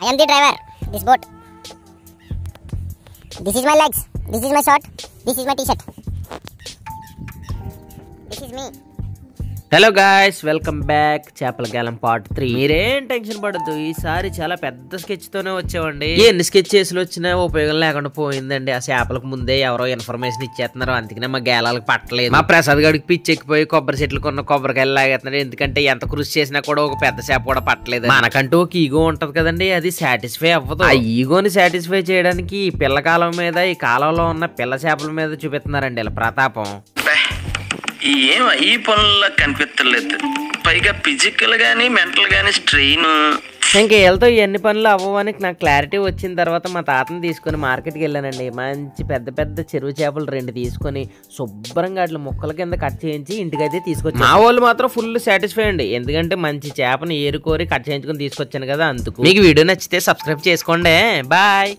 I am the driver. This boat. This is my legs. This is my short. This is my t-shirt. This is me. Hello guys, welcome back. చేపల గేలం part 3. మీరేం tension పడద్దు, ఈసారి చాలా పెద్ద sketch తోనే వచ్చామండి. ఎన్ని sketch చేసిలు వచ్చినా ఉపయోగం లేకుండా పోయిందండి. ఆ చేపలకు ముందే ఎవరో ఇన్ఫర్మేషన్ ఇచ్చేస్తున్నారు, అందుకనే మా గేలాలకు పట్టలేదు. మా ప్రసాద్ గడికి పిచ్చి ఎక్కిపోయి కొబ్బరి చెట్లు కొన్న కొబ్బరికాయలు లాగేస్తున్నాడు. ఎందుకంటే ఎంత కృషి చేసినా కూడా ఒక పెద్ద చేప కూడా పట్టలేదు. మనకంటూ ఒక ఈగో ఉంటది కదండి, అది సాటిస్ఫై అవ్వదు. ఆ ఈగోని సాటిస్ఫై చేయడానికి ఈ పిల్లకాలం మీద, ఈ కాలంలో ఉన్న పిల్ల చేపల మీద చూపిస్తున్నారండి ఇలా ప్రతాపం. ఏం ఈ పనుల్లో కనిపించలేదు, పైగా ఫిజికల్ గానీ మెంటల్ గానీ స్ట్రెయిన్. ఇంకేళ్ళతో ఎన్ని పనులు అవ్వని నాకు క్లారిటీ వచ్చిన తర్వాత మా తాతని తీసుకొని మార్కెట్కి వెళ్ళానండి. మంచి పెద్ద పెద్ద చెరువు చేపలు 2 తీసుకొని శుభ్రంగా అట్లా ముక్కల కింద కట్ చేయించి ఇంటికైతే తీసుకొచ్చి, మా వాళ్ళు మాత్రం ఫుల్ సాటిస్ఫై అండి. ఎందుకంటే మంచి చేపను ఏరుకోరి కట్ చేయించుకొని తీసుకొచ్చాను కదా అందుకు. మీకు వీడియో నచ్చితే సబ్స్క్రైబ్ చేసుకోండి. బాయ్.